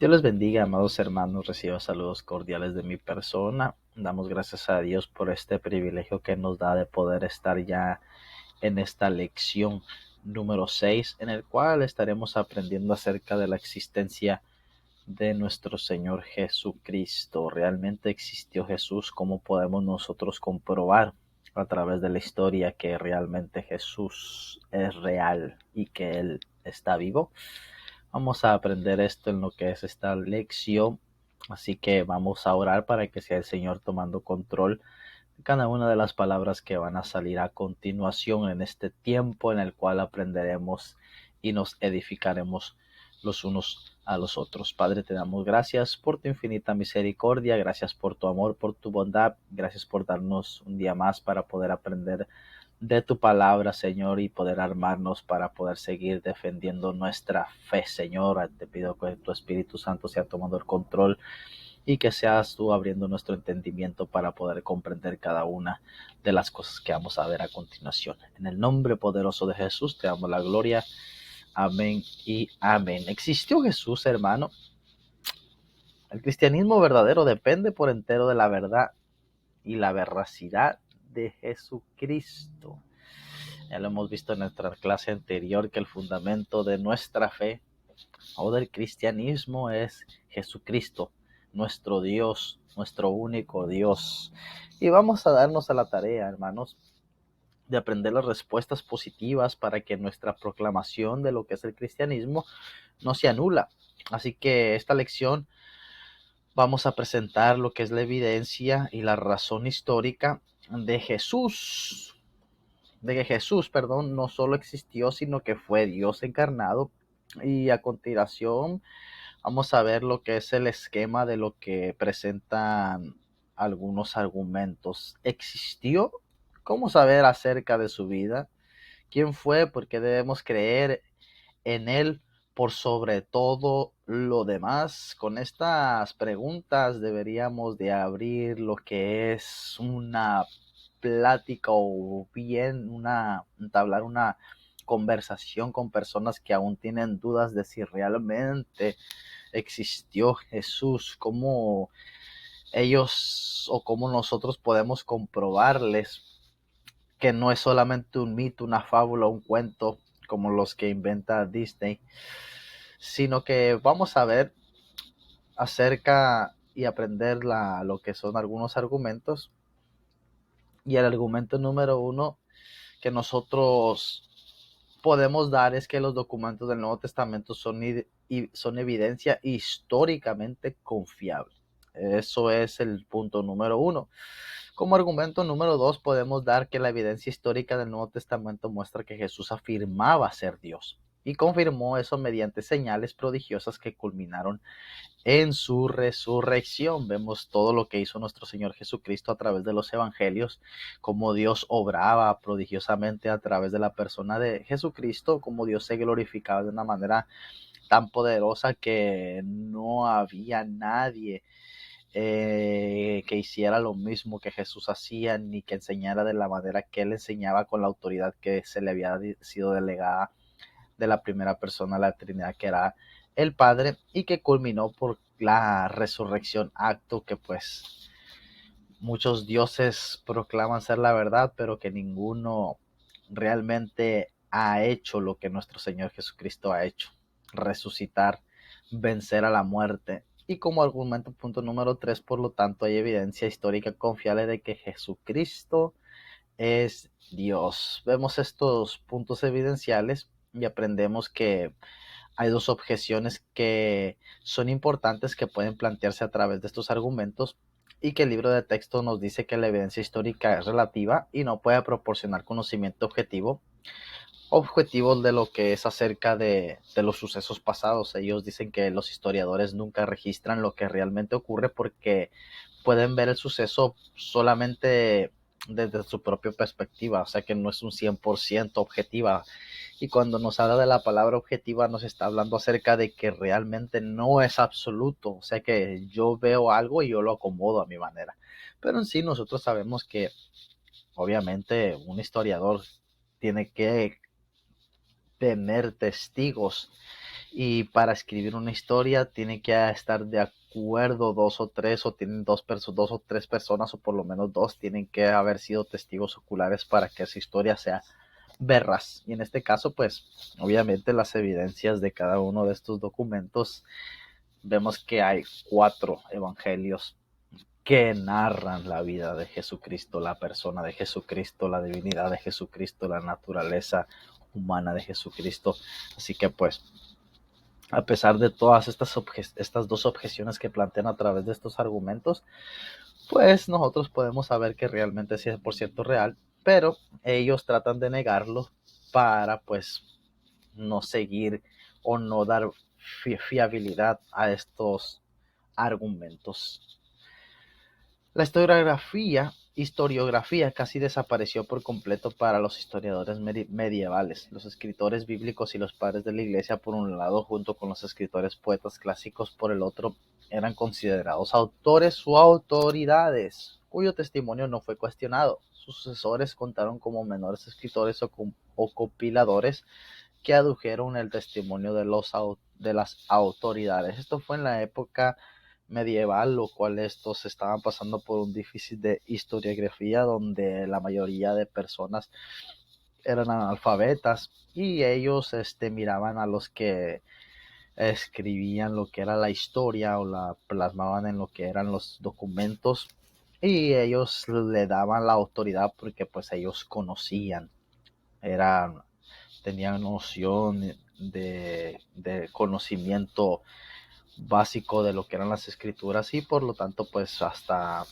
Dios les bendiga, amados hermanos, reciba saludos cordiales de mi persona. Damos gracias a Dios por este privilegio que nos da de poder estar ya en esta lección número 6, en el cual estaremos aprendiendo acerca de la existencia de nuestro Señor Jesucristo. ¿Realmente existió Jesús? ¿Cómo podemos nosotros comprobar a través de la historia que realmente Jesús es real y que Él está vivo? Vamos a aprender esto en lo que es esta lección, así que vamos a orar para que sea el Señor tomando control de cada una de las palabras que van a salir a continuación en este tiempo en el cual aprenderemos y nos edificaremos los unos a los otros. Padre, te damos gracias por tu infinita misericordia, gracias por tu amor, por tu bondad, gracias por darnos un día más para poder aprender de tu palabra, Señor, y poder armarnos para poder seguir defendiendo nuestra fe, Señor. Te pido que tu Espíritu Santo sea tomando el control y que seas tú abriendo nuestro entendimiento para poder comprender cada una de las cosas que vamos a ver a continuación. En el nombre poderoso de Jesús te damos la gloria. Amén y amén. ¿Existió Jesús, hermano? El cristianismo verdadero depende por entero de la verdad y la veracidad de Jesucristo. Ya lo hemos visto en nuestra clase anterior que el fundamento de nuestra fe o del cristianismo es Jesucristo, nuestro Dios, nuestro único Dios. Y vamos a darnos a la tarea, hermanos, de aprender las respuestas positivas para que nuestra proclamación de lo que es el cristianismo no se anula. Así que esta lección vamos a presentar lo que es la evidencia y la razón histórica de Jesús. De que Jesús, no solo existió, sino que fue Dios encarnado. Y a continuación vamos a ver lo que es el esquema de lo que presentan algunos argumentos. ¿Existió? ¿Cómo saber acerca de su vida? ¿Quién fue? ¿Por qué debemos creer en él por sobre todo lo demás? Con estas preguntas deberíamos de abrir lo que es una plática o bien entablar una conversación con personas que aún tienen dudas de si realmente existió Jesús, cómo ellos o cómo nosotros podemos comprobarles que no es solamente un mito, una fábula, un cuento como los que inventa Disney, sino que vamos a ver acerca y aprender lo que son algunos argumentos. Y el argumento número uno que nosotros podemos dar es que los documentos del Nuevo Testamento son evidencia históricamente confiable. Eso es el punto número uno. Como argumento número dos, podemos dar que la evidencia histórica del Nuevo Testamento muestra que Jesús afirmaba ser Dios y confirmó eso mediante señales prodigiosas que culminaron en su resurrección. Vemos todo lo que hizo nuestro Señor Jesucristo a través de los evangelios, cómo Dios obraba prodigiosamente a través de la persona de Jesucristo, cómo Dios se glorificaba de una manera tan poderosa que no había nadie que hiciera lo mismo que Jesús hacía, ni que enseñara de la manera que él enseñaba con la autoridad que se le había sido delegada de la primera persona de la Trinidad, que era el Padre, y que culminó por la resurrección, acto que pues muchos dioses proclaman ser la verdad, pero que ninguno realmente ha hecho lo que nuestro Señor Jesucristo ha hecho: resucitar, vencer a la muerte. Y como argumento punto número 3, por lo tanto, hay evidencia histórica confiable de que Jesucristo es Dios. Vemos estos puntos evidenciales y aprendemos que hay dos objeciones que son importantes que pueden plantearse a través de estos argumentos, y que el libro de texto nos dice que la evidencia histórica es relativa y no puede proporcionar conocimiento objetivo de lo que es acerca de los sucesos pasados. Ellos dicen que los historiadores nunca registran lo que realmente ocurre porque pueden ver el suceso solamente desde su propia perspectiva, o sea que no es un 100% objetiva. Y cuando nos habla de la palabra objetiva, nos está hablando acerca de que realmente no es absoluto, o sea que yo veo algo y yo lo acomodo a mi manera. Pero en sí nosotros sabemos que obviamente un historiador tiene que tener testigos y para escribir una historia tiene que estar de acuerdo dos o tres, o tienen dos o tres personas, o por lo menos dos tienen que haber sido testigos oculares para que esa historia sea veraz. Y en este caso, pues obviamente las evidencias de cada uno de estos documentos, vemos que hay 4 evangelios que narran la vida de Jesucristo, la persona de Jesucristo, la divinidad de Jesucristo, la naturaleza humana de Jesucristo. Así que pues, a pesar de todas estas dos objeciones que plantean a través de estos argumentos, pues nosotros podemos saber que realmente sí es por cierto real, pero ellos tratan de negarlo para pues no seguir o no dar fiabilidad a estos argumentos. La historiografía casi desapareció por completo para los historiadores medievales. Los escritores bíblicos y los padres de la iglesia, por un lado, junto con los escritores poetas clásicos por el otro, eran considerados autores o autoridades, cuyo testimonio no fue cuestionado. Sus sucesores contaron como menores escritores o compiladores que adujeron el testimonio de las autoridades. Esto fue en la época medieval, lo cual estos estaban pasando por un déficit de historiografía donde la mayoría de personas eran analfabetas y ellos miraban a los que escribían lo que era la historia o la plasmaban en lo que eran los documentos, y ellos le daban la autoridad porque pues ellos conocían, eran, tenían noción de conocimiento básico de lo que eran las escrituras, y por lo tanto pues hasta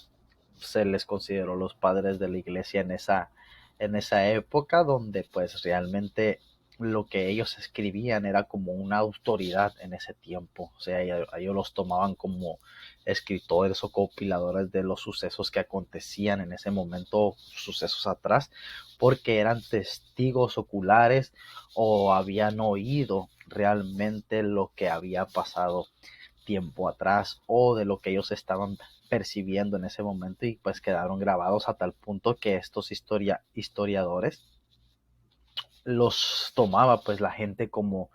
se les consideró los padres de la iglesia en esa época, donde pues realmente lo que ellos escribían era como una autoridad en ese tiempo. O sea, ellos los tomaban como escritores o compiladores de los sucesos que acontecían en ese momento, sucesos atrás, porque eran testigos oculares o habían oído realmente lo que había pasado tiempo atrás, o de lo que ellos estaban percibiendo en ese momento, y pues quedaron grabados a tal punto que estos historiadores los tomaba pues la gente como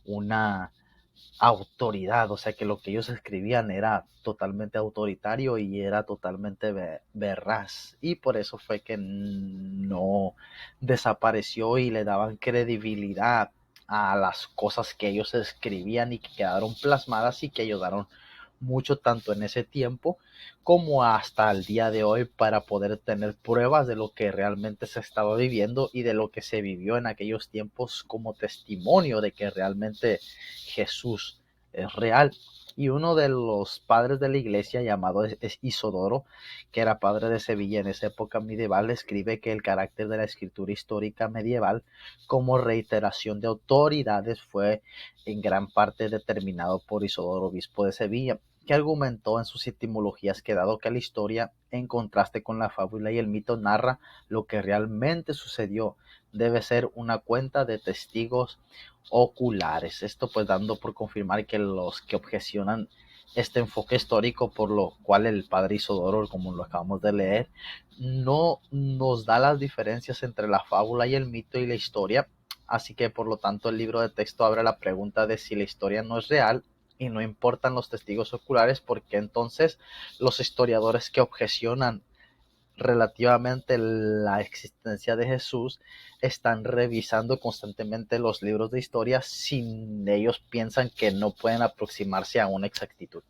una autoridad. O sea que lo que ellos escribían era totalmente autoritario y era totalmente veraz, y por eso fue que no desapareció y le daban credibilidad a las cosas que ellos escribían y que quedaron plasmadas y que ayudaron mucho tanto en ese tiempo como hasta el día de hoy para poder tener pruebas de lo que realmente se estaba viviendo y de lo que se vivió en aquellos tiempos como testimonio de que realmente Jesús es real. Y uno de los padres de la iglesia, llamado Isodoro, que era padre de Sevilla en esa época medieval, escribe que el carácter de la escritura histórica medieval como reiteración de autoridades fue en gran parte determinado por Isodoro, obispo de Sevilla, que argumentó en sus etimologías que dado que la historia, en contraste con la fábula y el mito, narra lo que realmente sucedió, debe ser una cuenta de testigos oculares. Esto pues dando por confirmar que los que objecionan este enfoque histórico, por lo cual el padre Isodoro, como lo acabamos de leer, no nos da las diferencias entre la fábula y el mito y la historia. Así que por lo tanto el libro de texto abre la pregunta de si la historia no es real y no importan los testigos oculares, porque entonces los historiadores que objecionan relativamente la existencia de Jesús están revisando constantemente los libros de historia, sin ellos piensan que no pueden aproximarse a una exactitud.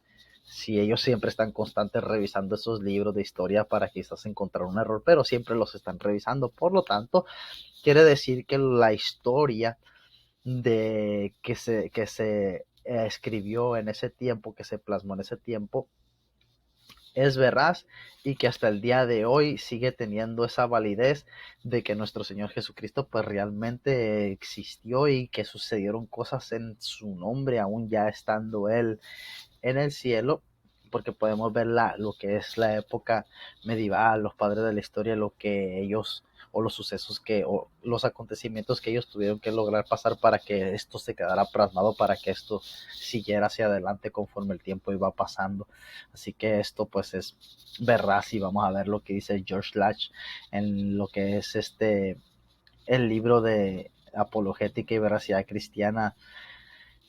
Si ellos siempre están constantes revisando esos libros de historia para quizás encontrar un error, pero siempre los están revisando. Por lo tanto, quiere decir que la historia de que se escribió en ese tiempo, que se plasmó en ese tiempo, es veraz, y que hasta el día de hoy sigue teniendo esa validez de que nuestro Señor Jesucristo pues realmente existió y que sucedieron cosas en su nombre, aún ya estando Él en el cielo, porque podemos ver lo que es la época medieval, los padres de la historia, lo que ellos, o los sucesos o los acontecimientos que ellos tuvieron que lograr pasar para que esto se quedara plasmado, para que esto siguiera hacia adelante conforme el tiempo iba pasando. Así que esto pues es veraz, y vamos a ver lo que dice George Latch en lo que es el libro de Apologética y Veracidad Cristiana,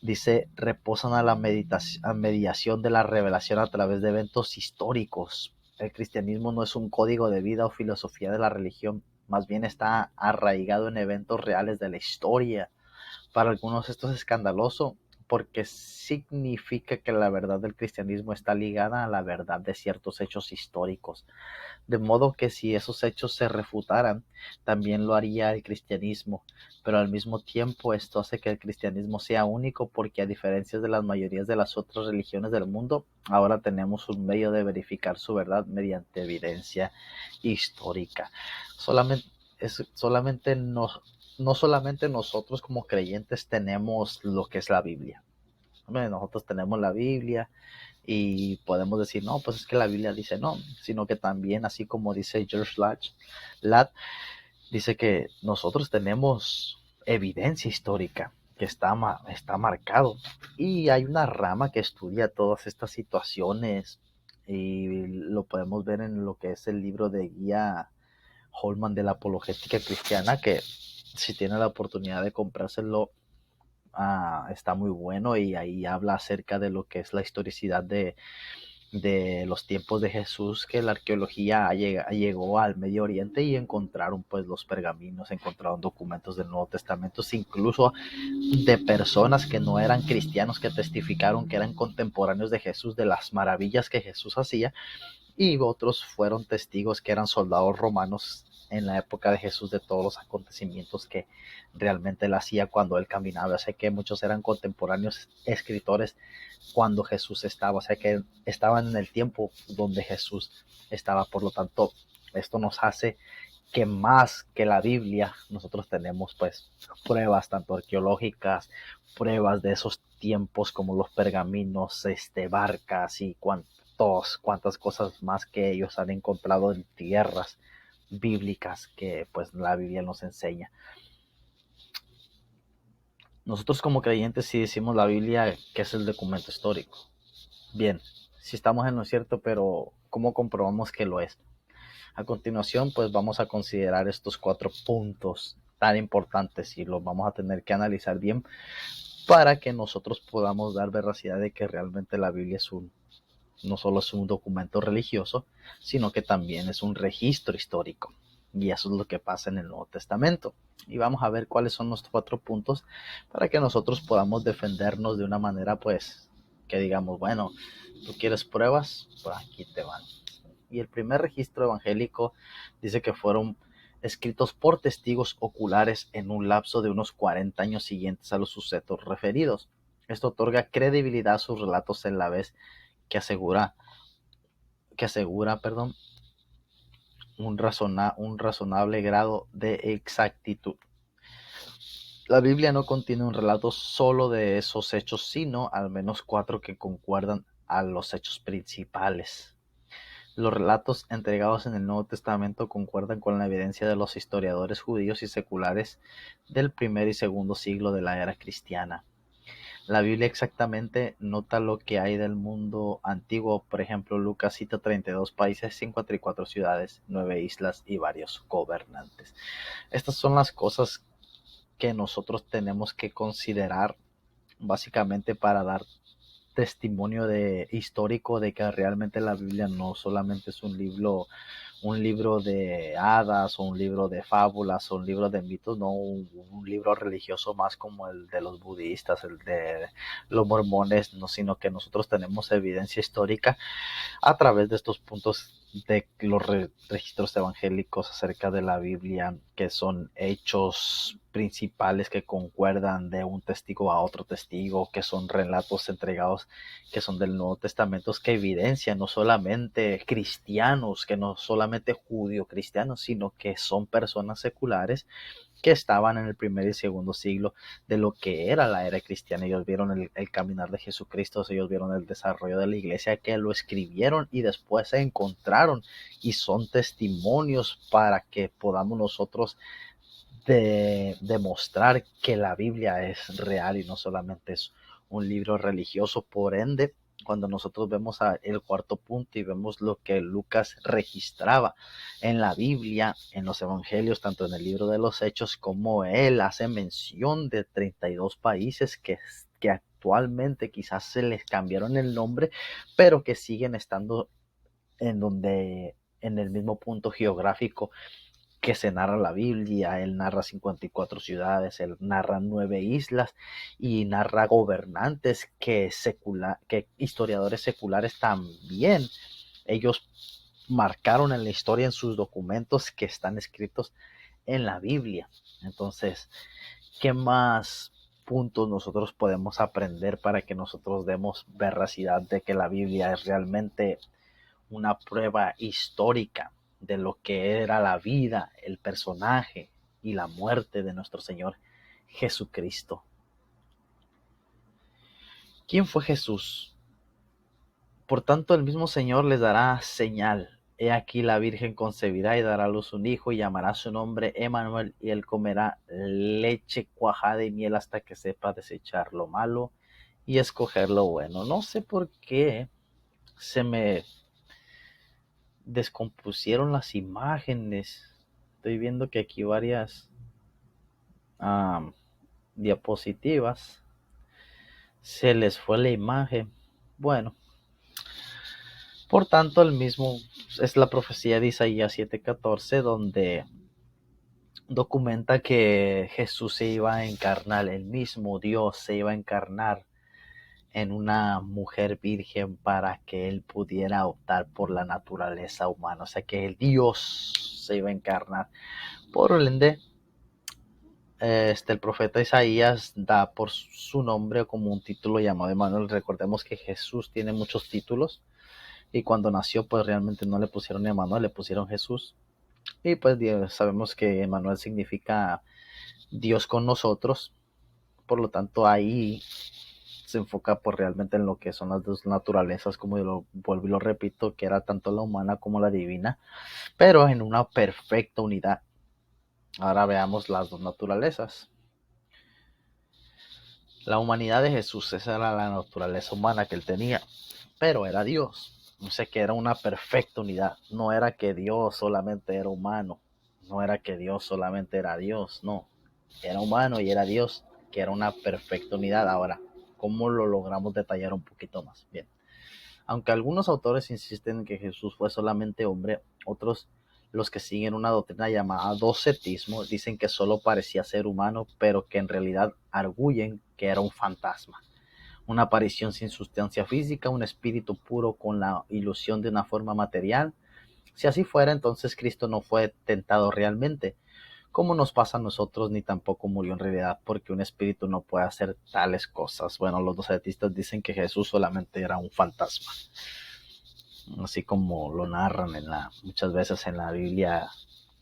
Dice, reposan a mediación de la revelación a través de eventos históricos. El cristianismo no es un código de vida o filosofía de la religión, más bien está arraigado en eventos reales de la historia. Para algunos esto es escandaloso porque significa que la verdad del cristianismo está ligada a la verdad de ciertos hechos históricos. De modo que si esos hechos se refutaran, también lo haría el cristianismo. Pero al mismo tiempo esto hace que el cristianismo sea único porque a diferencia de las mayorías de las otras religiones del mundo, ahora tenemos un medio de verificar su verdad mediante evidencia histórica. Solamente, solamente no solamente nosotros como creyentes tenemos lo que es la Biblia. Nosotros tenemos la Biblia y podemos decir, no, pues es que la Biblia dice no, sino que también, así como dice George Ladd, dice que nosotros tenemos evidencia histórica que está marcado, y hay una rama que estudia todas estas situaciones y lo podemos ver en lo que es el libro de guía Holman de la apologética cristiana, que si tiene la oportunidad de comprárselo, está muy bueno, y ahí habla acerca de lo que es la historicidad de los tiempos de Jesús, que la arqueología llegó al Medio Oriente y encontraron pues los pergaminos, encontraron documentos del Nuevo Testamento, incluso de personas que no eran cristianos que testificaron que eran contemporáneos de Jesús, de las maravillas que Jesús hacía, y otros fueron testigos que eran soldados romanos en la época de Jesús de todos los acontecimientos que realmente él hacía cuando él caminaba. O sea que muchos eran contemporáneos escritores cuando Jesús estaba, o sea que estaban en el tiempo donde Jesús estaba. Por lo tanto, esto nos hace que más que la Biblia, nosotros tenemos pues pruebas tanto arqueológicas, pruebas de esos tiempos como los pergaminos, barcas y cuantas cosas más que ellos han encontrado en tierras bíblicas que pues la Biblia nos enseña. Nosotros como creyentes sí decimos la Biblia que es el documento histórico. Bien, sí estamos en lo cierto, pero ¿cómo comprobamos que lo es? A continuación, pues vamos a considerar estos 4 puntos tan importantes y los vamos a tener que analizar bien para que nosotros podamos dar veracidad de que realmente la Biblia no solo es un documento religioso, sino que también es un registro histórico. Y eso es lo que pasa en el Nuevo Testamento. Y vamos a ver cuáles son los 4 puntos para que nosotros podamos defendernos de una manera, pues, que digamos, bueno, ¿tú quieres pruebas? Pues aquí te van. Y el primer registro evangélico dice que fueron escritos por testigos oculares en un lapso de unos 40 años siguientes a los sucesos referidos. Esto otorga credibilidad a sus relatos en la vez que asegura un razonable grado de exactitud. La Biblia no contiene un relato solo de esos hechos, sino al menos 4 que concuerdan a los hechos principales. Los relatos entregados en el Nuevo Testamento concuerdan con la evidencia de los historiadores judíos y seculares del primer y segundo siglo de la era cristiana. La Biblia exactamente nota lo que hay del mundo antiguo. Por ejemplo, Lucas cita 32 países, 54 ciudades, 9 islas y varios gobernantes. Estas son las cosas que nosotros tenemos que considerar básicamente para dar testimonio histórico de que realmente la Biblia no solamente es un libro de hadas o un libro de fábulas o un libro de mitos, no un libro religioso más como el de los budistas, el de los mormones, no, sino que nosotros tenemos evidencia histórica a través de estos puntos de los registros evangélicos acerca de la Biblia, que son hechos principales que concuerdan de un testigo a otro testigo, que son relatos entregados que son del Nuevo Testamento, que evidencian no solamente cristianos, que no solamente judío-cristianos, sino que son personas seculares que estaban en el primer y segundo siglo de lo que era la era cristiana. Ellos vieron el caminar de Jesucristo, ellos vieron el desarrollo de la iglesia, que lo escribieron y después se encontraron y son testimonios para que podamos nosotros demostrar que la Biblia es real y no solamente es un libro religioso. Por ende, cuando nosotros vemos el 4 punto y vemos lo que Lucas registraba en la Biblia, en los evangelios, tanto en el libro de los Hechos como él hace mención de 32 países que actualmente quizás se les cambiaron el nombre, pero que siguen estando en el mismo punto geográfico que se narra la Biblia. Él narra 54 ciudades, él narra 9 islas y narra gobernantes que historiadores seculares también. Ellos marcaron en la historia en sus documentos que están escritos en la Biblia. Entonces, ¿qué más puntos nosotros podemos aprender para que nosotros demos veracidad de que la Biblia es realmente una prueba histórica de lo que era la vida, el personaje y la muerte de nuestro Señor Jesucristo? ¿Quién fue Jesús? Por tanto, el mismo Señor les dará señal. He aquí la Virgen concebirá y dará a luz un hijo y llamará su nombre Emmanuel, y él comerá leche cuajada y miel hasta que sepa desechar lo malo y escoger lo bueno. No sé por qué se me descompusieron las imágenes. Estoy viendo que aquí varias diapositivas se les fue la imagen. Bueno, por tanto, el mismo es la profecía de Isaías 7:14, donde documenta que Jesús se iba a encarnar, el mismo Dios se iba a encarnar en una mujer virgen para que él pudiera optar por la naturaleza humana. O sea que el Dios se iba a encarnar. Por ende, el profeta Isaías da por su nombre como un título llamado Emmanuel. Recordemos que Jesús tiene muchos títulos y cuando nació pues realmente no le pusieron Emmanuel, le pusieron Jesús. Y pues sabemos que Emmanuel significa Dios con nosotros. Por lo tanto, ahí se enfoca pues realmente en lo que son las dos naturalezas, como yo lo vuelvo y lo repito, que era tanto la humana como la divina, pero en una perfecta unidad. Ahora veamos las dos naturalezas. La humanidad de Jesús, esa era la naturaleza humana que él tenía, pero era Dios. O sea que era una perfecta unidad. No era que Dios solamente era humano, no era que Dios solamente era Dios, no. Era humano y era Dios, que era una perfecta unidad. Ahora, ¿cómo lo logramos detallar un poquito más? Bien. Aunque algunos autores insisten en que Jesús fue solamente hombre, otros, los que siguen una doctrina llamada docetismo, dicen que solo parecía ser humano, pero que en realidad arguyen que era un fantasma, una aparición sin sustancia física, un espíritu puro con la ilusión de una forma material. Si así fuera, entonces Cristo no fue tentado realmente, como nos pasa a nosotros, ni tampoco murió en realidad, porque un espíritu no puede hacer tales cosas. Bueno, los docetistas dicen que Jesús solamente era un fantasma, así como lo narran muchas veces en la Biblia,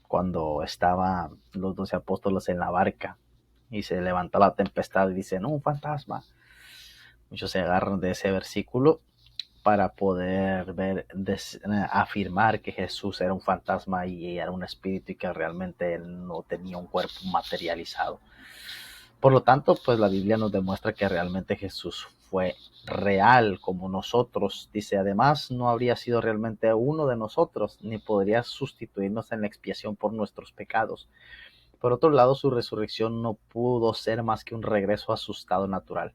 cuando estaban los 12 apóstoles en la barca y se levanta la tempestad y dicen, un fantasma. Muchos se agarran de ese versículo para poder afirmar que Jesús era un fantasma y era un espíritu y que realmente él no tenía un cuerpo materializado. Por lo tanto, pues la Biblia nos demuestra que realmente Jesús fue real como nosotros. Dice, además, no habría sido realmente uno de nosotros, ni podría sustituirnos en la expiación por nuestros pecados. Por otro lado, su resurrección no pudo ser más que un regreso a su estado natural,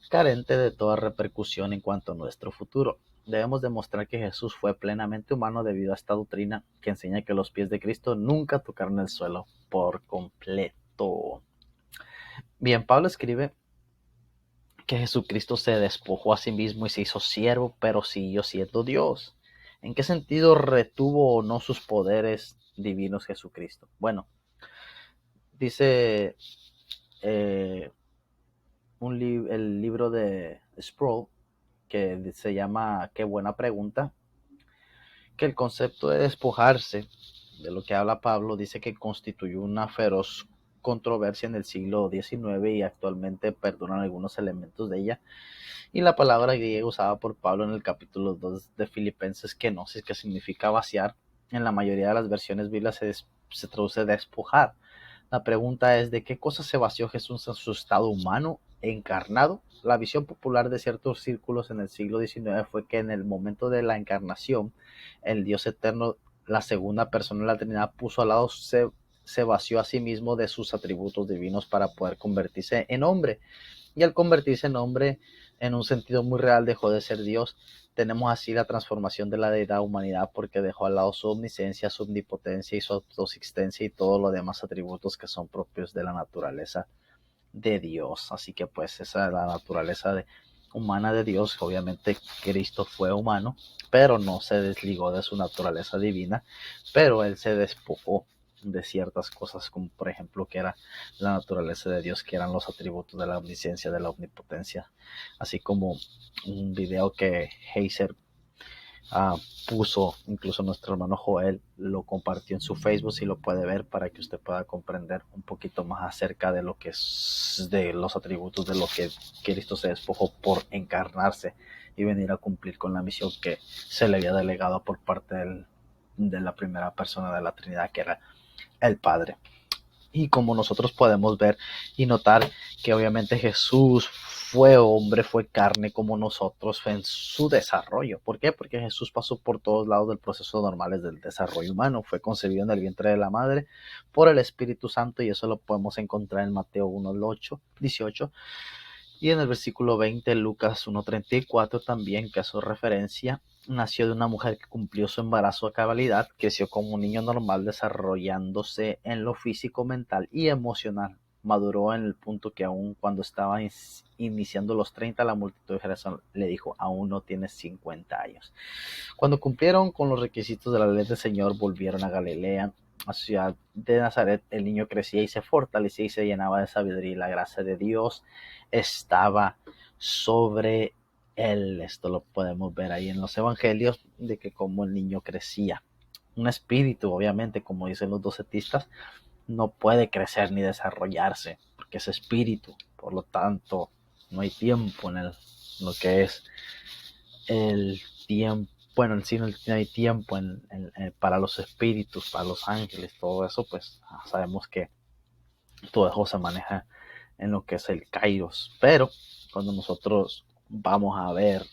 carente de toda repercusión en cuanto a nuestro futuro. Debemos demostrar que Jesús fue plenamente humano debido a esta doctrina que enseña que los pies de Cristo nunca tocaron el suelo por completo. Bien, Pablo escribe que Jesucristo se despojó a sí mismo y se hizo siervo, pero siguió siendo Dios. ¿En qué sentido retuvo o no sus poderes divinos Jesucristo? Bueno, dice el libro de Sproul, que se llama Qué buena pregunta, que el concepto de despojarse, de lo que habla Pablo, dice que constituyó una feroz controversia en el siglo XIX y actualmente perduran algunos elementos de ella. Y la palabra griega usada por Pablo en el capítulo 2 de Filipenses, kenosis, que significa vaciar, en la mayoría de las versiones bíblicas se traduce despojar. La pregunta es, ¿de qué cosa se vació Jesús en su estado humano encarnado? La visión popular de ciertos círculos en el siglo XIX fue que en el momento de la encarnación, el Dios eterno, la segunda persona de la Trinidad, puso al lado, se vació a sí mismo de sus atributos divinos para poder convertirse en hombre. Y al convertirse en hombre, en un sentido muy real, dejó de ser Dios. Tenemos así la transformación de la deidad a humanidad, porque dejó al lado su omnisciencia, su omnipotencia y su autoexistencia y todos los demás atributos que son propios de la naturaleza de Dios. Así que pues esa es la naturaleza humana de Dios. Obviamente Cristo fue humano, pero no se desligó de su naturaleza divina, pero él se despojó de ciertas cosas, como por ejemplo que era la naturaleza de Dios, que eran los atributos de la omnisciencia, de la omnipotencia, así como un video que Heiser uh, puso, incluso nuestro hermano Joel lo compartió en su Facebook, si lo puede ver, para que usted pueda comprender un poquito más acerca de lo que es, de los atributos de lo que Cristo se despojó por encarnarse y venir a cumplir con la misión que se le había delegado por parte de la primera persona de la Trinidad, que era el Padre. Y como nosotros podemos ver y notar que obviamente Jesús fue hombre, fue carne como nosotros en su desarrollo. ¿Por qué? Porque Jesús pasó por todos lados del proceso normales del desarrollo humano. Fue concebido en el vientre de la madre por el Espíritu Santo, y eso lo podemos encontrar en Mateo 1:18. Y en el versículo 20, Lucas 1:34 también, que hace referencia. Nació de una mujer que cumplió su embarazo a cabalidad, creció como un niño normal, desarrollándose en lo físico, mental y emocional. Maduró en el punto que aún cuando estaba iniciando los 30, la multitud de Jerezón le dijo: aún no tienes 50 años. Cuando cumplieron con los requisitos de la ley del Señor, volvieron a Galilea, a la ciudad de Nazaret. El niño crecía y se fortalecía y se llenaba de sabiduría, y la gracia de Dios estaba sobre él. Esto lo podemos ver ahí en los evangelios, de que como el niño crecía. Un espíritu, obviamente, como dicen los docetistas, no puede crecer ni desarrollarse, porque es espíritu. Por lo tanto, no hay tiempo en lo que es el tiempo. Bueno, en sí no hay tiempo para los espíritus, para los ángeles, todo eso, pues sabemos que todo eso se maneja en lo que es el Kairos. Pero cuando nosotros vamos a ver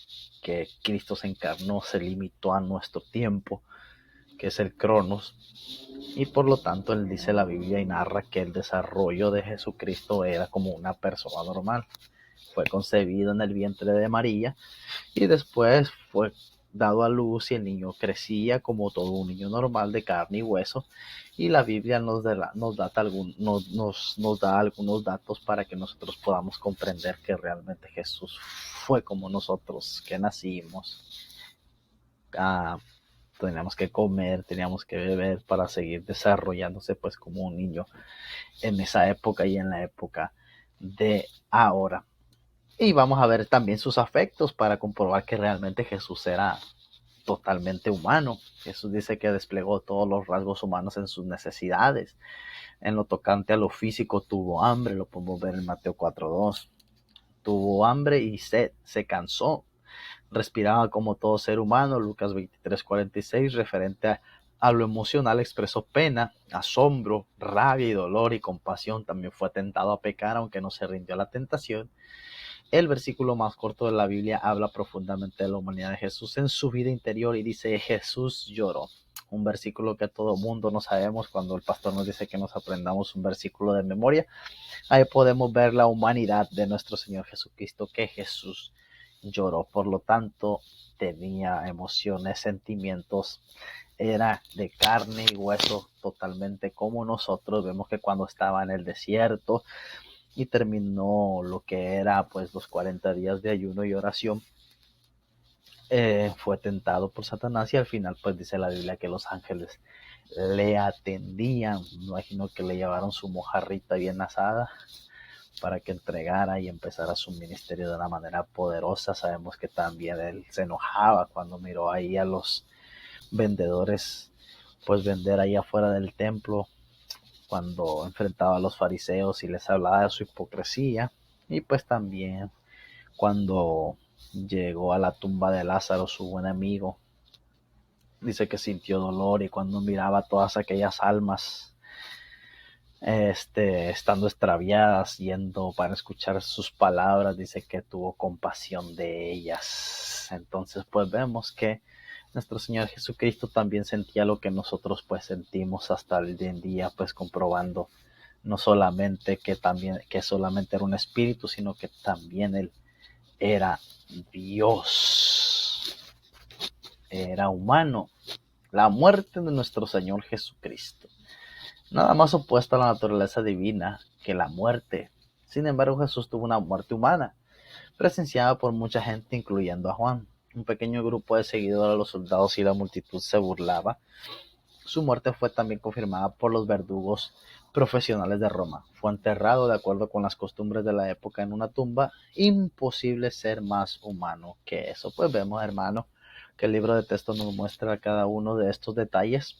que Cristo se encarnó, se limitó a nuestro tiempo, que es el Cronos, y por lo tanto él dice, la Biblia y narra que el desarrollo de Jesucristo era como una persona normal. Fue concebido en el vientre de María y después fue dado a luz, y el niño crecía como todo un niño normal de carne y hueso. Y la Biblia nos da algunos datos para que nosotros podamos comprender que realmente Jesús fue como nosotros, que nacimos. Teníamos que comer, teníamos que beber para seguir desarrollándose pues como un niño en esa época y en la época de ahora. Y vamos a ver también sus afectos para comprobar que realmente Jesús era totalmente humano. Jesús dice que desplegó todos los rasgos humanos en sus necesidades. En lo tocante a lo físico, tuvo hambre, lo podemos ver en Mateo 4:2. Tuvo hambre y sed, se cansó. Respiraba como todo ser humano, Lucas 23:46. Referente a lo emocional, expresó pena, asombro, rabia y dolor y compasión. También fue tentado a pecar, aunque no se rindió a la tentación. El versículo más corto de la Biblia habla profundamente de la humanidad de Jesús en su vida interior, y dice: Jesús lloró. Un versículo que todo mundo no sabemos. Cuando el pastor nos dice que nos aprendamos un versículo de memoria, ahí podemos ver la humanidad de nuestro Señor Jesucristo, que Jesús lloró. Por lo tanto, tenía emociones, sentimientos, era de carne y hueso, totalmente como nosotros. Vemos que cuando estaba en el desierto y terminó lo que era pues los 40 días de ayuno y oración, fue tentado por Satanás, y al final pues dice la Biblia que los ángeles le atendían. Me imagino que le llevaron su mojarrita bien asada para que entregara y empezara su ministerio de una manera poderosa. Sabemos que también él se enojaba cuando miró ahí a los vendedores pues vender ahí afuera del templo, cuando enfrentaba a los fariseos y les hablaba de su hipocresía. Y pues también cuando llegó a la tumba de Lázaro, su buen amigo, dice que sintió dolor, y cuando miraba todas aquellas almas estando extraviadas, yendo para escuchar sus palabras, dice que tuvo compasión de ellas. Entonces pues vemos que nuestro Señor Jesucristo también sentía lo que nosotros pues sentimos hasta el día en día, pues comprobando no solamente que solamente era un espíritu, sino que también él era Dios, era humano. La muerte de nuestro Señor Jesucristo, nada más opuesto a la naturaleza divina que la muerte. Sin embargo, Jesús tuvo una muerte humana, presenciada por mucha gente, incluyendo a Juan. Un pequeño grupo de seguidores de los soldados y la multitud se burlaba. Su muerte fue también confirmada por los verdugos profesionales de Roma. Fue enterrado de acuerdo con las costumbres de la época en una tumba. Imposible ser más humano que eso. Pues vemos, hermano, que el libro de texto nos muestra cada uno de estos detalles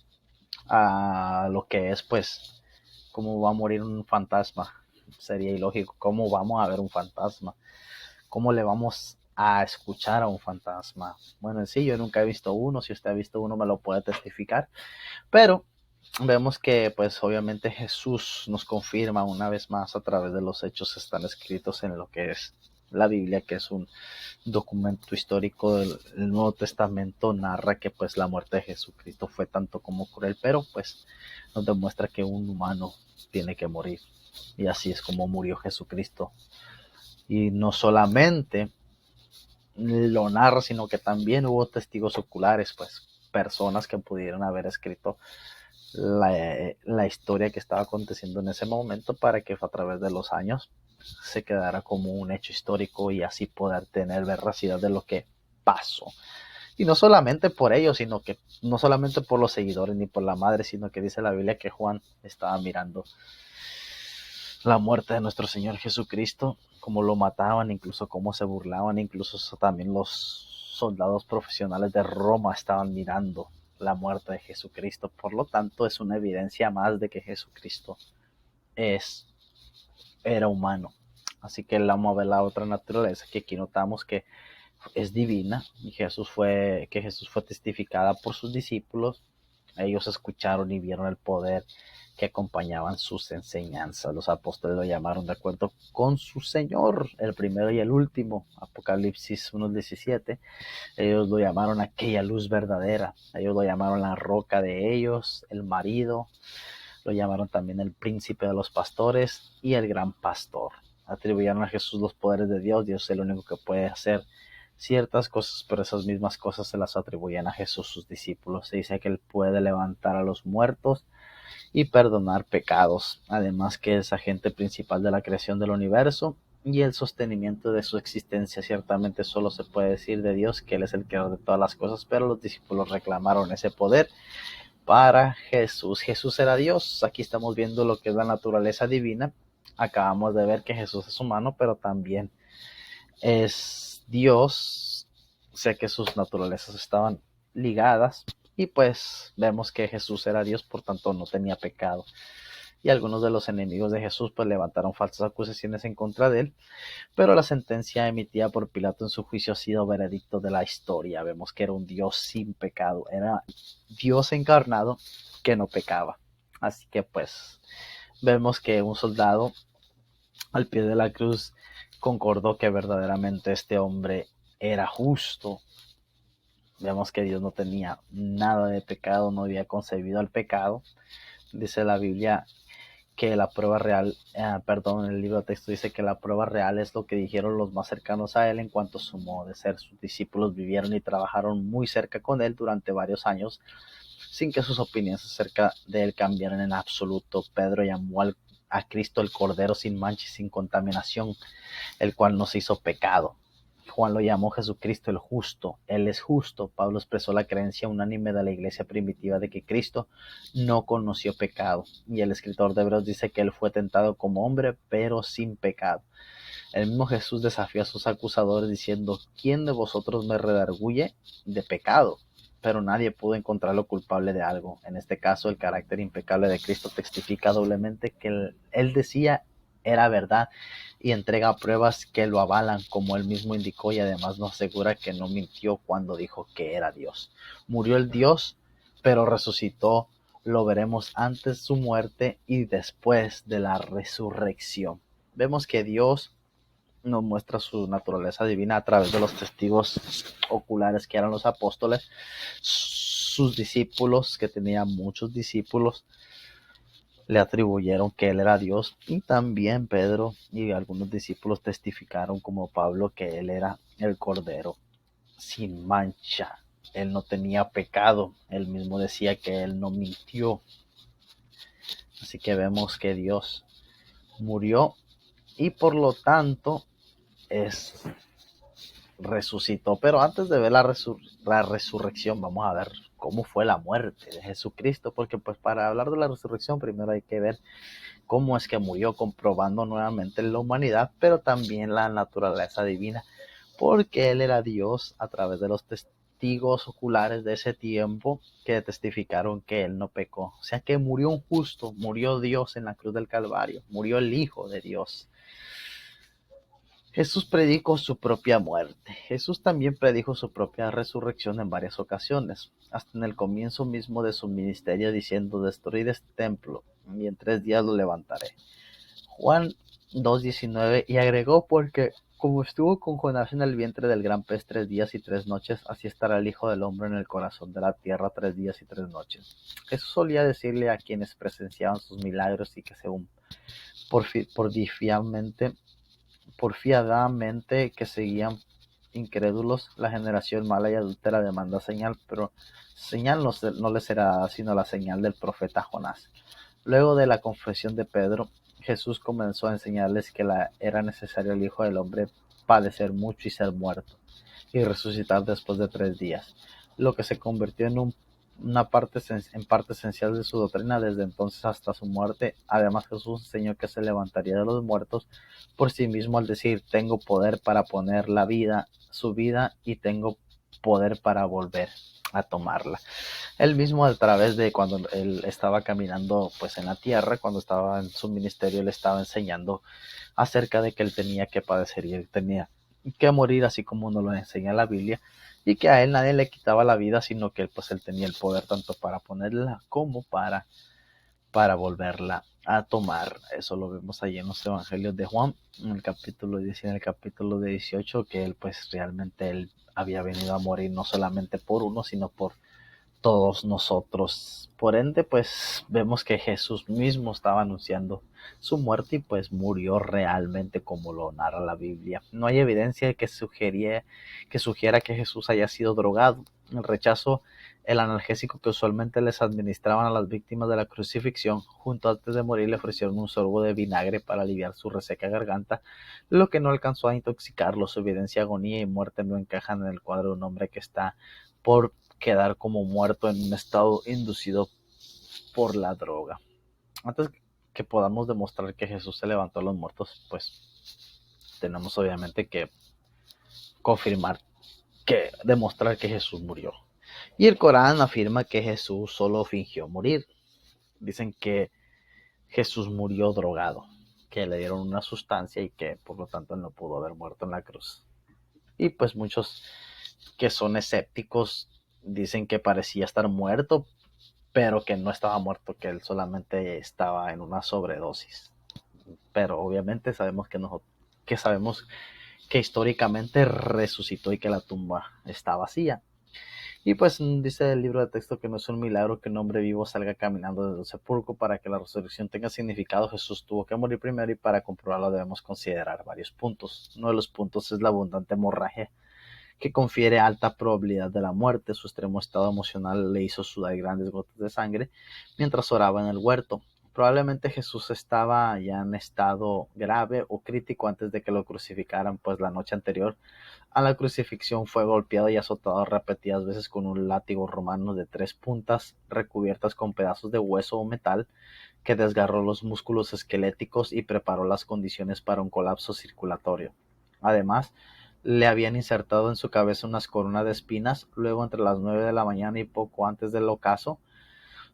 a lo que es, pues, cómo va a morir un fantasma. Sería ilógico. ¿Cómo vamos a ver un fantasma? ¿Cómo le vamos a escuchar a un fantasma? Bueno, en sí, yo nunca he visto uno. Si usted ha visto uno, me lo puede testificar. Pero vemos que, pues, obviamente Jesús nos confirma una vez más a través de los hechos que están escritos en lo que es la Biblia, que es un documento histórico del Nuevo Testamento. Narra que, pues, la muerte de Jesucristo fue tanto como cruel, pero, pues, nos demuestra que un humano tiene que morir. Y así es como murió Jesucristo. Y no solamente lo narra, sino que también hubo testigos oculares, pues, personas que pudieron haber escrito la historia que estaba aconteciendo en ese momento, para que a través de los años se quedara como un hecho histórico y así poder tener veracidad de lo que pasó. Y no solamente por ellos, sino que no solamente por los seguidores ni por la madre, sino que dice la Biblia que Juan estaba mirando la muerte de nuestro Señor Jesucristo, cómo lo mataban, incluso cómo se burlaban, incluso también los soldados profesionales de Roma estaban mirando la muerte de Jesucristo. Por lo tanto, es una evidencia más de que Jesucristo era humano. Así que vamos a ver la otra naturaleza, que aquí notamos que es divina, y Jesús fue testificada por sus discípulos. Ellos escucharon y vieron el poder que acompañaban sus enseñanzas. Los apóstoles lo llamaron de acuerdo con su Señor, el primero y el último, Apocalipsis 1:17. Ellos lo llamaron aquella luz verdadera. Ellos lo llamaron la roca de ellos, el marido. Lo llamaron también el príncipe de los pastores y el gran pastor. Atribuyeron a Jesús los poderes de Dios. Dios es el único que puede hacer ciertas cosas, pero esas mismas cosas se las atribuyen a Jesús, sus discípulos. Se dice que Él puede levantar a los muertos y perdonar pecados. Además que es agente principal de la creación del universo y el sostenimiento de su existencia. Ciertamente solo se puede decir de Dios que Él es el creador de todas las cosas, pero los discípulos reclamaron ese poder para Jesús. Jesús era Dios. Aquí estamos viendo lo que es la naturaleza divina. Acabamos de ver que Jesús es humano, pero también es Dios. Sé que sus naturalezas estaban ligadas, y pues vemos que Jesús era Dios, por tanto no tenía pecado. Y algunos de los enemigos de Jesús pues levantaron falsas acusaciones en contra de él, pero la sentencia emitida por Pilato en su juicio ha sido veredicto de la historia. Vemos que era un Dios sin pecado, era Dios encarnado que no pecaba. Así que pues vemos que un soldado al pie de la cruz concordó que verdaderamente este hombre era justo. Vemos que Dios no tenía nada de pecado, no había concebido el pecado. Dice la Biblia que la prueba real, en el libro de texto dice que la prueba real es lo que dijeron los más cercanos a él en cuanto a su modo de ser. Sus discípulos vivieron y trabajaron muy cerca con él durante varios años, sin que sus opiniones acerca de él cambiaran en absoluto. Pedro llamó a Cristo el Cordero sin mancha y sin contaminación, el cual nos hizo pecado. Juan lo llamó Jesucristo el justo. Él es justo. Pablo expresó la creencia unánime de la iglesia primitiva de que Cristo no conoció pecado. Y el escritor de Hebreos dice que él fue tentado como hombre, pero sin pecado. El mismo Jesús desafió a sus acusadores diciendo: ¿quién de vosotros me redarguye de pecado? Pero nadie pudo encontrarlo culpable de algo. En este caso, el carácter impecable de Cristo testifica doblemente que él decía era verdad, y entrega pruebas que lo avalan, como él mismo indicó, y además nos asegura que no mintió cuando dijo que era Dios. Murió el Dios, pero resucitó. Lo veremos antes de su muerte y después de la resurrección. Vemos que Dios nos muestra su naturaleza divina a través de los testigos oculares que eran los apóstoles, sus discípulos, que tenían muchos discípulos, le atribuyeron que él era Dios, y también Pedro y algunos discípulos testificaron como Pablo que él era el Cordero sin mancha. Él no tenía pecado, él mismo decía que él no mintió. Así que vemos que Dios murió y por lo tanto es resucitó. Pero antes de ver la resurrección, vamos a ver cómo fue la muerte de Jesucristo, porque pues para hablar de la resurrección primero hay que ver cómo es que murió, comprobando nuevamente la humanidad, pero también la naturaleza divina, porque él era Dios a través de los testigos oculares de ese tiempo que testificaron que él no pecó. O sea que murió un justo, murió Dios en la cruz del Calvario, murió el Hijo de Dios. Jesús predicó su propia muerte. Jesús también predijo su propia resurrección en varias ocasiones, hasta en el comienzo mismo de su ministerio, diciendo: destruid este templo, y en 3 días lo levantaré. Juan 2:19, y agregó: porque como estuvo con Jonás en el vientre del gran pez 3 días y 3 noches, así estará el Hijo del Hombre en el corazón de la tierra 3 días y 3 noches. Jesús solía decirle a quienes presenciaban sus milagros y que según porfiadamente que seguían incrédulos, la generación mala y adúltera demanda señal, pero señal no le será dada sino la señal del profeta Jonás. Luego de la confesión de Pedro, Jesús comenzó a enseñarles que era necesario el Hijo del Hombre padecer mucho y ser muerto, y resucitar después de 3 días, lo que se convirtió en parte esencial de su doctrina desde entonces hasta su muerte. Además, Jesús enseñó que se levantaría de los muertos por sí mismo al decir: tengo poder para poner su vida, y tengo poder para volver a tomarla. Él mismo, a través de cuando él estaba caminando pues en la tierra, cuando estaba en su ministerio, él estaba enseñando acerca de que él tenía que padecer y él tenía que morir, así como nos lo enseña la Biblia, y que a él nadie le quitaba la vida, sino que él tenía el poder tanto para ponerla como para volverla a tomar. Eso lo vemos allí en los evangelios de Juan, en el capítulo 10 y en el capítulo 18, que él pues realmente él había venido a morir no solamente por uno, sino por todos nosotros. Por ende, pues vemos que Jesús mismo estaba anunciando su muerte y pues murió realmente como lo narra la Biblia. No hay evidencia que sugiera que Jesús haya sido drogado. El rechazo, el analgésico que usualmente les administraban a las víctimas de la crucifixión, junto antes de morir le ofrecieron un sorbo de vinagre para aliviar su reseca garganta, lo que no alcanzó a intoxicarlo. Su evidencia de agonía y muerte no encajan en el cuadro de un hombre que está por quedar como muerto en un estado inducido por la droga. Antes que podamos demostrar que Jesús se levantó a los muertos, pues tenemos obviamente que demostrar que Jesús murió. Y el Corán afirma que Jesús solo fingió morir. Dicen que Jesús murió drogado, que le dieron una sustancia y que por lo tanto no pudo haber muerto en la cruz. Y pues muchos que son escépticos dicen que parecía estar muerto, pero que no estaba muerto, que él solamente estaba en una sobredosis. Pero obviamente sabemos que históricamente resucitó y que la tumba está vacía. Y pues dice el libro de texto que no es un milagro que un hombre vivo salga caminando desde el sepulcro. Para que la resurrección tenga significado, Jesús tuvo que morir primero, y para comprobarlo debemos considerar varios puntos. Uno de los puntos es la abundante hemorragia, que confiere alta probabilidad de la muerte. Su extremo estado emocional le hizo sudar grandes gotas de sangre mientras oraba en el huerto. Probablemente Jesús estaba ya en estado grave o crítico antes de que lo crucificaran, pues la noche anterior a la crucifixión fue golpeado y azotado repetidas veces con un látigo romano de 3 puntas recubiertas con pedazos de hueso o metal, que desgarró los músculos esqueléticos y preparó las condiciones para un colapso circulatorio. Además, le habían insertado en su cabeza unas coronas de espinas. Luego, entre las 9 de la mañana y poco antes del ocaso,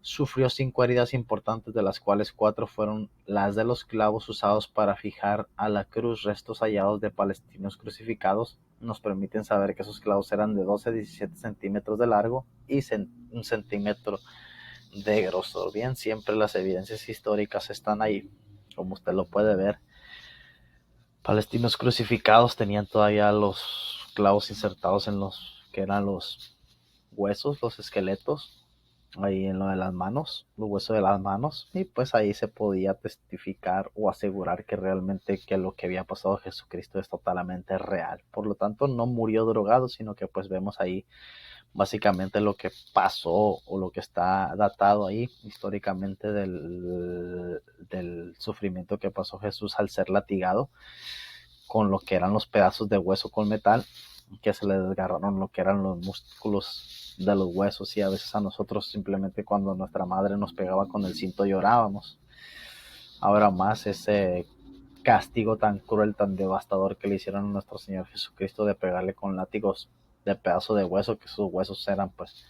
sufrió 5 heridas importantes, de las cuales 4 fueron las de los clavos usados para fijar a la cruz. Restos hallados de palestinos crucificados nos permiten saber que esos clavos eran de 12 a 17 centímetros de largo y 1 centímetro de grosor. Bien, siempre las evidencias históricas están ahí, como usted lo puede ver. Palestinos crucificados tenían todavía los clavos insertados en los que eran los huesos, los esqueletos, ahí en lo de las manos, los huesos de las manos, y pues ahí se podía testificar o asegurar que realmente que lo que había pasado a Jesucristo es totalmente real. Por lo tanto, no murió drogado, sino que pues vemos ahí básicamente lo que pasó o lo que está datado ahí históricamente del sufrimiento que pasó Jesús al ser latigado con lo que eran los pedazos de hueso con metal, que se le desgarraron lo que eran los músculos de los huesos, y a veces a nosotros simplemente cuando nuestra madre nos pegaba con el cinto llorábamos. Ahora más ese castigo tan cruel, tan devastador que le hicieron a nuestro Señor Jesucristo de pegarle con látigos de pedazo de hueso, que sus huesos eran pues,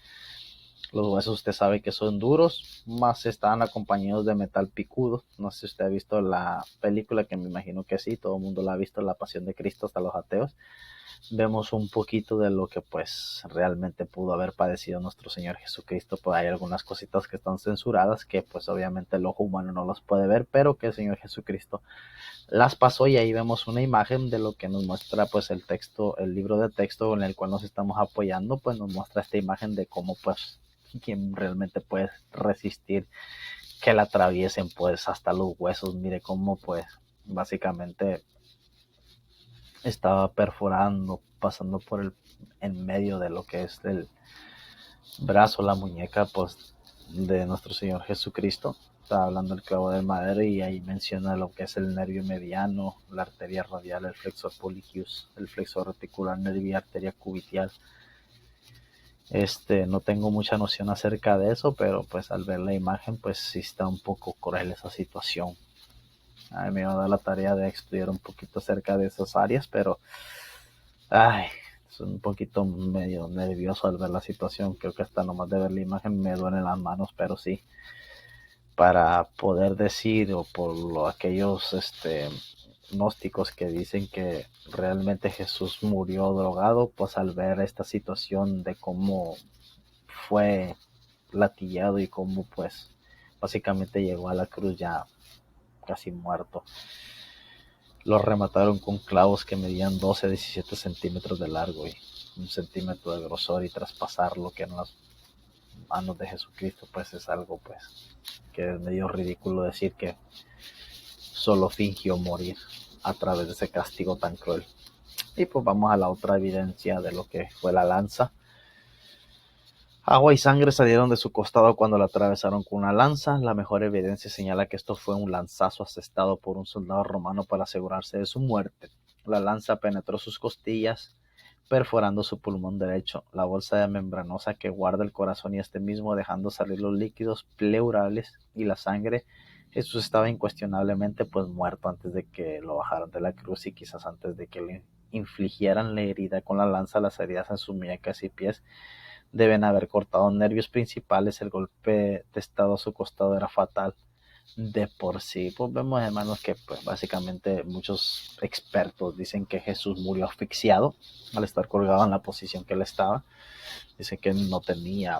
los huesos usted sabe que son duros, más estaban acompañados de metal picudo. No sé si usted ha visto la película, que me imagino que sí, todo el mundo la ha visto, La Pasión de Cristo, hasta los ateos. Vemos un poquito de lo que pues realmente pudo haber padecido nuestro Señor Jesucristo. Pues hay algunas cositas que están censuradas que pues obviamente el ojo humano no las puede ver, pero que el Señor Jesucristo las pasó, y ahí vemos una imagen de lo que nos muestra pues el texto, el libro de texto en el cual nos estamos apoyando, pues nos muestra esta imagen de cómo pues quien realmente puede resistir que la atraviesen pues hasta los huesos. Mire cómo pues básicamente estaba perforando, pasando por el en medio de lo que es el brazo, la muñeca pues de nuestro Señor Jesucristo. Está hablando el clavo del madero, y ahí menciona lo que es el nervio mediano, la arteria radial, el flexor pollicis, el flexor reticular nervio, arteria cubital. No tengo mucha noción acerca de eso, pero pues al ver la imagen pues sí está un poco cruel esa situación. A mí me va a dar la tarea de estudiar un poquito acerca de esas áreas, pero ay, es un poquito medio nervioso al ver la situación. Creo que hasta nomás de ver la imagen me duelen las manos, pero sí, para poder decir, o por aquellos gnósticos que dicen que realmente Jesús murió drogado, pues al ver esta situación de cómo fue latillado y cómo pues básicamente llegó a la cruz ya casi muerto. Lo remataron con clavos que medían 12 a 17 centímetros de largo y 1 centímetro de grosor, y traspasar lo que eran las manos de Jesucristo pues es algo pues que es medio ridículo decir que solo fingió morir a través de ese castigo tan cruel. Y pues vamos a la otra evidencia de lo que fue la lanza. Agua y sangre salieron de su costado cuando la atravesaron con una lanza. La mejor evidencia señala que esto fue un lanzazo asestado por un soldado romano para asegurarse de su muerte. La lanza penetró sus costillas, perforando su pulmón derecho, la bolsa de membranosa que guarda el corazón y este mismo, dejando salir los líquidos pleurales y la sangre. Jesús estaba incuestionablemente pues muerto antes de que lo bajaran de la cruz, y quizás antes de que le infligieran la herida con la lanza. Las heridas en sus muñecas y pies deben haber cortado nervios principales. El golpe testado a su costado era fatal de por sí. Pues vemos, hermanos, que pues básicamente muchos expertos dicen que Jesús murió asfixiado al estar colgado en la posición que él estaba. Dicen que no tenía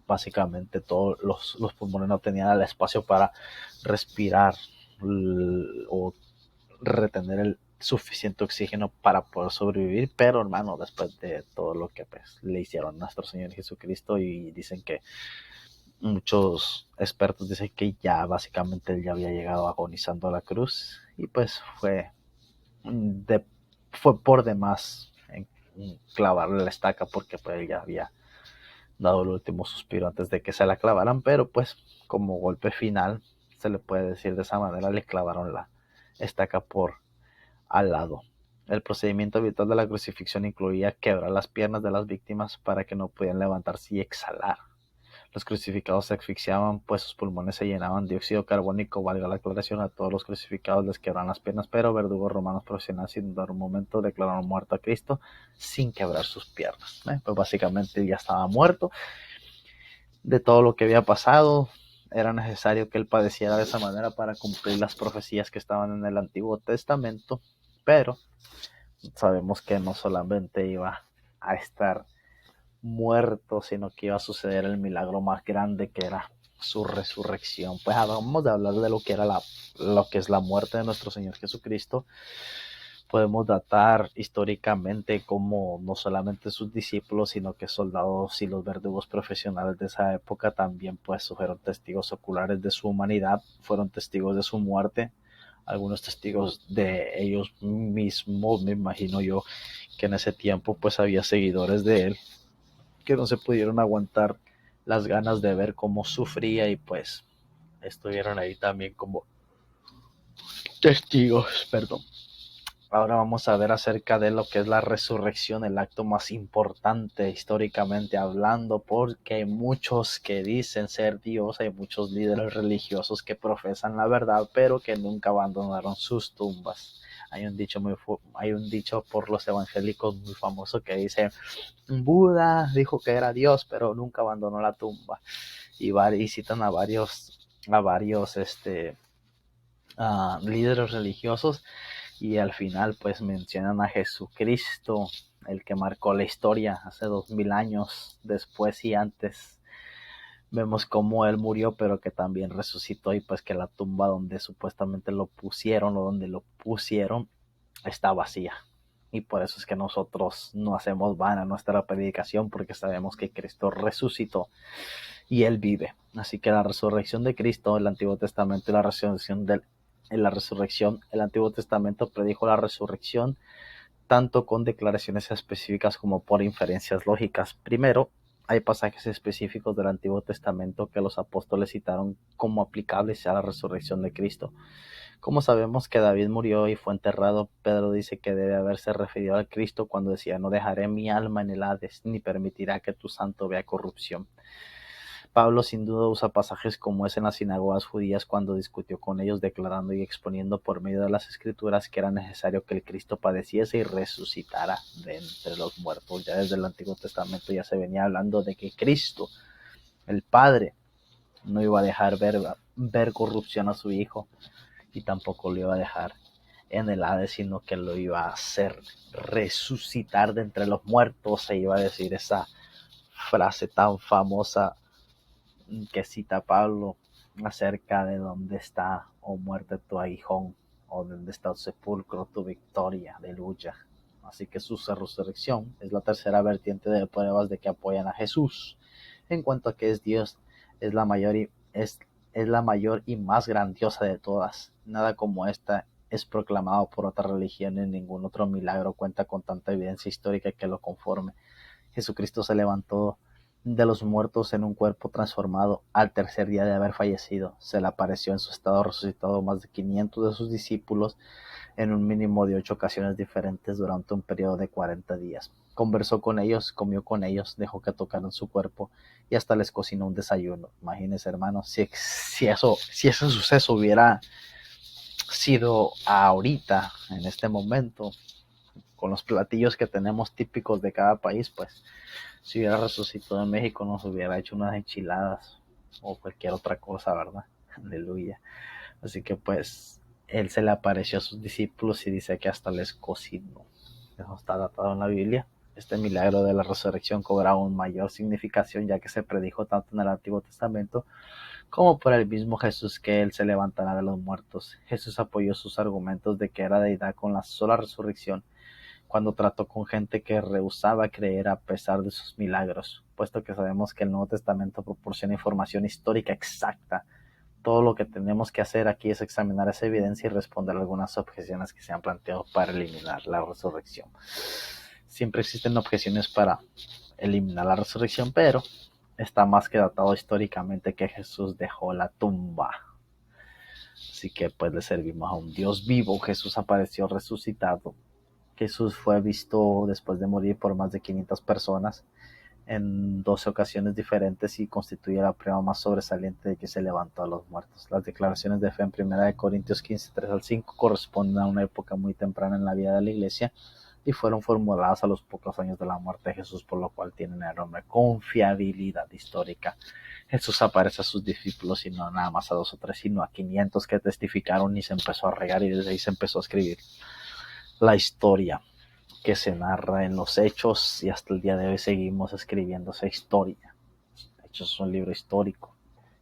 básicamente todos los pulmones, no tenían el espacio para respirar o retener el suficiente oxígeno para poder sobrevivir. Pero hermano, después de todo lo que pues le hicieron a nuestro Señor Jesucristo, y dicen que muchos expertos dicen que ya básicamente él ya había llegado agonizando a la cruz, y pues fue por demás en clavarle la estaca, porque pues él ya había dado el último suspiro antes de que se la clavaran. Pero pues como golpe final, se le puede decir de esa manera, le clavaron la estaca por al lado. El procedimiento habitual de la crucifixión incluía quebrar las piernas de las víctimas para que no pudieran levantarse y exhalar. Los crucificados se asfixiaban, pues sus pulmones se llenaban de dióxido carbónico. Valga la aclaración, a todos los crucificados les quebraron las piernas, pero verdugos romanos profesionales sin dar un momento declararon muerto a Cristo sin quebrar sus piernas. Pues básicamente ya estaba muerto de todo lo que había pasado. Era necesario que él padeciera de esa manera para cumplir las profecías que estaban en el Antiguo Testamento. Pero sabemos que no solamente iba a estar muerto, sino que iba a suceder el milagro más grande, que era su resurrección. Pues vamos a hablar de lo que era lo que es la muerte de nuestro Señor Jesucristo. Podemos datar históricamente como no solamente sus discípulos, sino que soldados y los verdugos profesionales de esa época también pues fueron testigos oculares de su humanidad, fueron testigos de su muerte, algunos testigos de ellos mismos. Me imagino yo que en ese tiempo pues había seguidores de él que no se pudieron aguantar las ganas de ver cómo sufría y pues estuvieron ahí también como testigos, perdón. Ahora vamos a ver acerca de lo que es la resurrección, el acto más importante históricamente hablando, porque hay muchos que dicen ser Dios, hay muchos líderes religiosos que profesan la verdad, pero que nunca abandonaron sus tumbas. Hay un dicho por los evangélicos muy famoso que dice: Buda dijo que era Dios, pero nunca abandonó la tumba. Y citan a varios líderes religiosos, y al final pues mencionan a Jesucristo, el que marcó la historia hace 2000 años, después y antes. Vemos cómo él murió, pero que también resucitó, y pues que la tumba donde supuestamente lo pusieron o donde lo pusieron está vacía. Y por eso es que nosotros no hacemos vana nuestra predicación, porque sabemos que Cristo resucitó y él vive. Así que la resurrección de Cristo, el Antiguo Testamento y el Antiguo Testamento predijo la resurrección tanto con declaraciones específicas como por inferencias lógicas. Primero, hay pasajes específicos del Antiguo Testamento que los apóstoles citaron como aplicables a la resurrección de Cristo. Como sabemos que David murió y fue enterrado, Pedro dice que debe haberse referido al Cristo cuando decía: no dejaré mi alma en el Hades, ni permitirá que tu santo vea corrupción. Pablo sin duda usa pasajes como ese en las sinagogas judías cuando discutió con ellos, declarando y exponiendo por medio de las escrituras que era necesario que el Cristo padeciese y resucitara de entre los muertos. Ya desde el Antiguo Testamento ya se venía hablando de que Cristo, el Padre, no iba a dejar ver corrupción a su Hijo, y tampoco lo iba a dejar en el Hades, sino que lo iba a hacer resucitar de entre los muertos. Se iba a decir esa frase tan famosa que cita Pablo acerca de dónde está, o muerte, tu aguijón, o dónde está el sepulcro, tu victoria, aleluya. Así que su resurrección es la tercera vertiente de pruebas de que apoyan a Jesús. En cuanto a que es Dios, es la mayor y más grandiosa de todas. Nada como esta es proclamado por otra religión, y ningún otro milagro cuenta con tanta evidencia histórica que lo conforme. Jesucristo se levantó de los muertos en un cuerpo transformado al tercer día de haber fallecido. Se le apareció en su estado resucitado a más de 500 de sus discípulos en un mínimo de 8 ocasiones diferentes durante un periodo de 40 días. Conversó con ellos, comió con ellos, dejó que tocaran su cuerpo y hasta les cocinó un desayuno. Imagínense, hermanos, si ese suceso hubiera sido ahorita, en este momento, con los platillos que tenemos típicos de cada país, pues si hubiera resucitado en México nos hubiera hecho unas enchiladas o cualquier otra cosa, ¿verdad? Aleluya. Así que pues él se le apareció a sus discípulos y dice que hasta les cocinó. Eso está datado en la Biblia. Este milagro de la resurrección cobra aún mayor significación, ya que se predijo tanto en el Antiguo Testamento como por el mismo Jesús que él se levantará de los muertos. Jesús apoyó sus argumentos de que era deidad con la sola resurrección cuando trató con gente que rehusaba creer a pesar de sus milagros, puesto que sabemos que el Nuevo Testamento proporciona información histórica exacta. Todo lo que tenemos que hacer aquí es examinar esa evidencia y responder algunas objeciones que se han planteado para eliminar la resurrección. Siempre existen objeciones para eliminar la resurrección, pero está más que datado históricamente que Jesús dejó la tumba. Así que pues le servimos a un Dios vivo. Jesús apareció resucitado. Jesús fue visto después de morir por más de 500 personas en 12 ocasiones diferentes, y constituye la prueba más sobresaliente de que se levantó a los muertos. Las declaraciones de fe en 1 Corintios 15, 3 al 5 corresponden a una época muy temprana en la vida de la iglesia y fueron formuladas a los pocos años de la muerte de Jesús, por lo cual tienen enorme confiabilidad histórica. Jesús aparece a sus discípulos y no nada más a 2 o 3, sino a 500 que testificaron, y se empezó a regar, y desde ahí se empezó a escribir la historia que se narra en los Hechos, y hasta el día de hoy seguimos escribiendo esa historia. Hechos es un libro histórico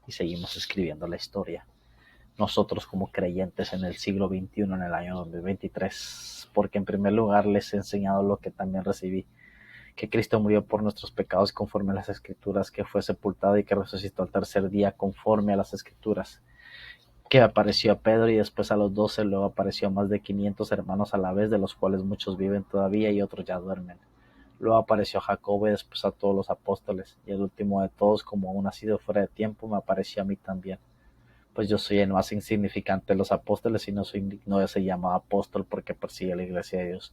y seguimos escribiendo la historia nosotros como creyentes en el siglo XXI, en el año 2023, porque en primer lugar les he enseñado lo que también recibí, que Cristo murió por nuestros pecados conforme a las Escrituras, que fue sepultado y que resucitó al tercer día conforme a las Escrituras, que apareció a Pedro y después a los 12, luego apareció a más de 500 hermanos a la vez, de los cuales muchos viven todavía y otros ya duermen. Luego apareció a Jacobo y después a todos los apóstoles, y el último de todos, como aún ha sido fuera de tiempo, me apareció a mí también. Pues yo soy el más insignificante de los apóstoles y no soy digno de ser llamado apóstol porque persigue la iglesia de Dios.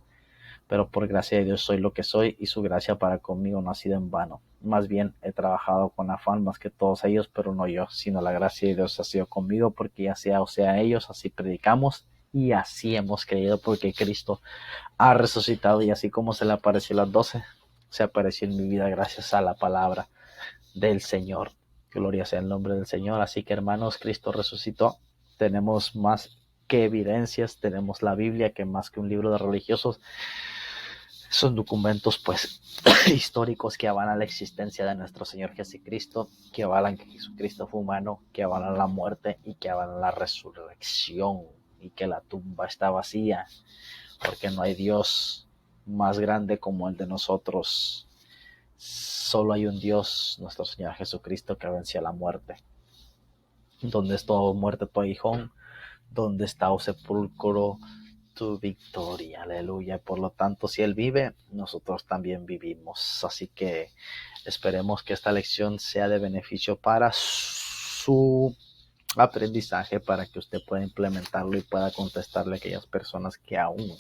Pero por gracia de Dios soy lo que soy y su gracia para conmigo no ha sido en vano. Más bien he trabajado con afán más que todos ellos, pero no yo, sino la gracia de Dios ha sido conmigo, porque ya sea o sea ellos, así predicamos y así hemos creído, porque Cristo ha resucitado, y así como se le apareció a las 12, se apareció en mi vida gracias a la palabra del Señor. Gloria sea el nombre del Señor. Así que, hermanos, Cristo resucitó. Tenemos más que evidencias, tenemos la Biblia, que más que un libro de religiosos, son documentos pues históricos que avalan la existencia de nuestro Señor Jesucristo, que avalan que Jesucristo fue humano, que avalan la muerte y que avalan la resurrección, y que la tumba está vacía, porque no hay Dios más grande como el de nosotros. Solo hay un Dios, nuestro Señor Jesucristo, que venció la muerte. ¿Dónde está, oh muerte, tu aguijón? ¿Dónde está, oh sepulcro, tu victoria? Aleluya. Por lo tanto, si Él vive, nosotros también vivimos. Así que esperemos que esta lección sea de beneficio para su aprendizaje, para que usted pueda implementarlo y pueda contestarle a aquellas personas que aún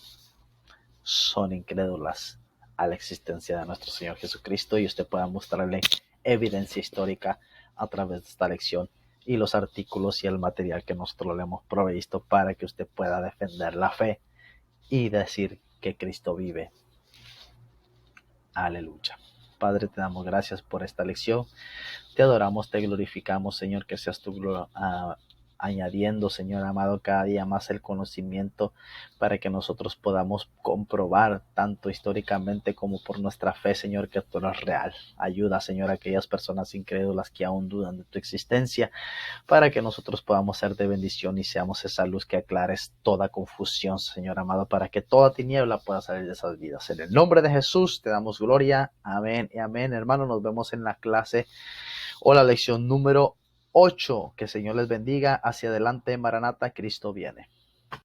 son incrédulas a la existencia de nuestro Señor Jesucristo, y usted pueda mostrarle evidencia histórica a través de esta lección y los artículos y el material que nosotros le hemos provisto, para que usted pueda defender la fe y decir que Cristo vive. Aleluya. Padre, te damos gracias por esta lección. Te adoramos, te glorificamos, Señor, que seas tú añadiendo, Señor amado, cada día más el conocimiento, para que nosotros podamos comprobar, tanto históricamente como por nuestra fe, Señor, que tú eres real. Ayuda, Señor, a aquellas personas incrédulas que aún dudan de tu existencia, para que nosotros podamos ser de bendición y seamos esa luz que aclares toda confusión, Señor amado, para que toda tiniebla pueda salir de esas vidas. En el nombre de Jesús te damos gloria. Amén y amén. Hermano, nos vemos en la clase o la lección número 8. Que el Señor les bendiga. Hacia adelante, Maranata, Cristo viene.